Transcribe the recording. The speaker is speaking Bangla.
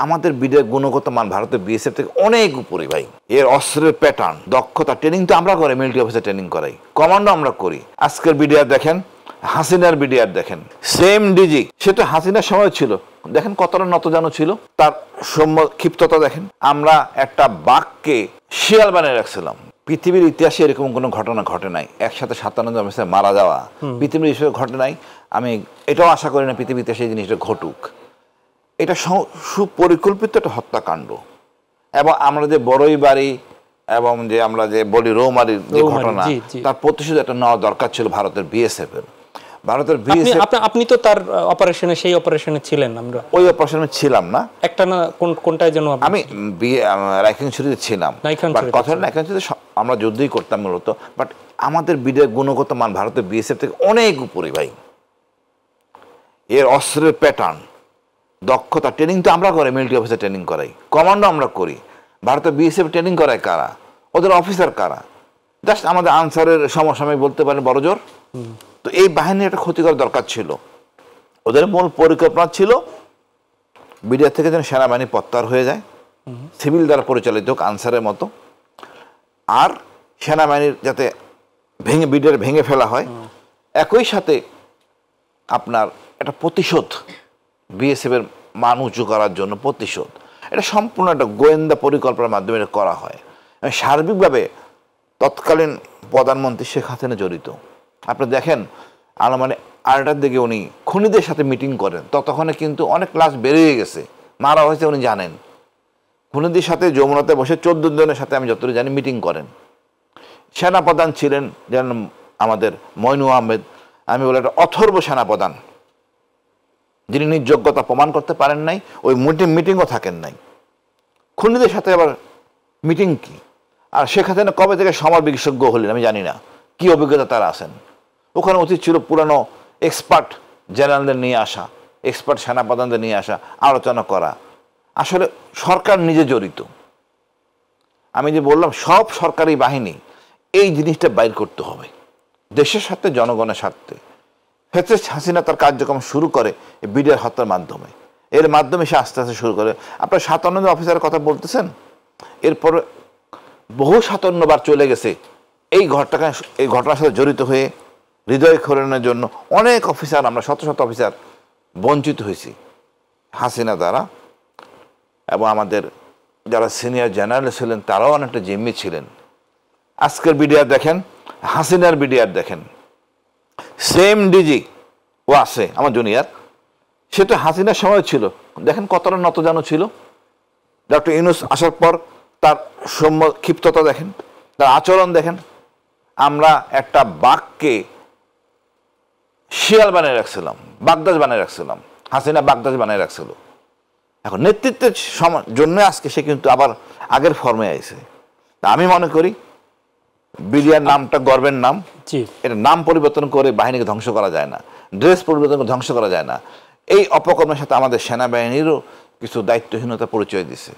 আমাদের বিডিআর গুণগত মান ভারতের বিএসএফ থেকে অনেক উপরে ভাই। এর অস্ত্রের প্যাটার্ন, দক্ষতা, ট্রেনিং তো আমরা করি, মিলিটারি অফিসার ট্রেনিং করাই, কমান্ডো আমরা করি। আজকের বিডিআর দেখেন, হাসিনার বিডিআর দেখেন, সেম ডিজি, সে তো হাসিনার সময় ছিল, দেখেন কতটা নতজানু ছিল, তার ক্ষিপ্ততা দেখেন। আমরা একটা বাঘকে শিয়াল বানিয়ে রাখছিলাম। পৃথিবীর ইতিহাসে এরকম কোনো ঘটনা ঘটে নাই, একসাথে 57 জন অফিসার মারা যাওয়া পৃথিবীর ইতিহাসে ঘটে নাই। আমি এটাও আশা করি না পৃথিবীর ইতিহাসে এই জিনিসটা ঘটুক। এটা সুপরিকল্পিত একটা হত্যাকাণ্ড। এবং আমরা যে বড়ই বাড়ি এবং যে আমরা যে বলি রৌমারির যে ঘটনা, তার প্রতিশোধ একটা নেওয়া দরকার ছিল ভারতের বিএসএফ এর। ভারতের বিএসএফ, আপনি তো তার অপারেশনে, সেই অপারেশনে ছিলেন। আমরা ওই অপারেশনে ছিলাম না, একটা না কোনটায় যেন আমি রাইখানছড়িতে ছিলাম। রাইখানছড়িতে আমরা যুদ্ধই করতাম মূলত। বাট আমাদের বিডিআর গুণগত মান ভারতের বিএসএফ থেকে অনেক উপরে ভাই। এর অস্ত্রের প্যাটার্ন, দক্ষতা, ট্রেনিং তো আমরা করি, মিলিটারি অফিসার ট্রেনিং করাই, কমান্ডো আমরা করি। ভারতের বিএসএফ ট্রেনিং করায় কারা? ওদের অফিসার কারা? জাস্ট আমাদের আনসারের সমসাময়িক বলতে পারেন বড় জোর। তো এই বাহিনীর একটা ক্ষতি করার দরকার ছিল। ওদের মূল পরিকল্পনা ছিল বিডিআর থেকে যেন সেনাবাহিনী প্রত্যাহার হয়ে যায়, সিভিল দ্বারা পরিচালিত হোক আনসারের মতো, আর সেনাবাহিনীর যাতে বিডিআর ভেঙে ফেলা হয়। একই সাথে আপনার একটা প্রতিশোধ, বিএসএফ এর মান উঁচু করার জন্য প্রতিশোধ, এটা সম্পূর্ণ একটা গোয়েন্দা পরিকল্পনার মাধ্যমে এটা করা হয়। সার্বিকভাবে তৎকালীন প্রধানমন্ত্রী শেখ হাসিনা জড়িত। আপনি দেখেন আনুমানিক 8টার দিকে উনি খুনিদের সাথে মিটিং করেন, ততক্ষণে কিন্তু অনেক লাশ বেরিয়ে গেছে, মারা হয়েছে, উনি জানেন। খুনিদের সাথে যমুনাতে বসে 14 জনের সাথে আমি যতটুকু জানি মিটিং করেন। সেনাপ্রধান ছিলেন যেন আমাদের মইনু আহমেদ, আমি বলে একটা অথর্ব সেনাপ্রধান, যিনি নিজ যোগ্যতা প্রমাণ করতে পারেন নাই, ওই মিটিংও থাকেন নাই। খুনিদের সাথে আবার মিটিং কি? আর শেখ হাসিনা কবে থেকে সমর বিশেষজ্ঞ হলেন আমি জানি না, কি অভিজ্ঞতা তারা আছেন। ওখানে উচিত ছিল পুরানো এক্সপার্ট জেনারেলদের নিয়ে আসা, এক্সপার্ট সেনাপ্রধানদের নিয়ে আসা, আলোচনা করা। আসলে সরকার নিজে জড়িত। আমি যে বললাম সব সরকারি বাহিনী এই জিনিসটা বাইর করতে হবে দেশের সাথে, জনগণের স্বার্থে। ফ্যাসিস্ট হাসিনা তার কার্যক্রম শুরু করে বিডিআর হত্যার মাধ্যমে, এর মাধ্যমে সে আস্তে আস্তে শুরু করে। আপনার 57 জন অফিসারের কথা বলতেছেন, এরপরে বহু 57 বার চলে গেছে এই ঘটনার সাথে জড়িত হয়ে হৃদয় খোলানোর জন্য অনেক অফিসার, আমরা শত শত অফিসার বঞ্চিত হয়েছি হাসিনা দ্বারা। এবং আমাদের যারা সিনিয়র জেনারেল ছিলেন তারাও অনেকটা জিম্মি ছিলেন। আজকের বিডিআর দেখেন, হাসিনার বিডিআর দেখেন, সেম ডিজি ও আছে আমার জুনিয়র, সে তো হাসিনার সময় ছিল, দেখেন কতটা নতজানু ছিল। ডক্টর ইউনূস আসার পর তার ক্ষিপ্ততা দেখেন, তার আচরণ দেখেন। আমরা একটা বাঘকে শিয়াল বানিয়ে রাখছিলাম, বাগদাস বানিয়ে রাখছিলাম, হাসিনা বাগদাস বানিয়ে রাখছিল। এখন নেতৃত্বের জন্য আজকে সে কিন্তু আবার আগের ফর্মে আইছে। আমি মনে করি বিডিআর নামটা গর্বের নাম, এটা নাম পরিবর্তন করে বাহিনীকে ধ্বংস করা যায় না, ড্রেস পরিবর্তন করে ধ্বংস করা যায় না। এই অপকর্মের সাথে আমাদের সেনাবাহিনীরও কিছু দায়িত্বহীনতা পরিচয় দিছে।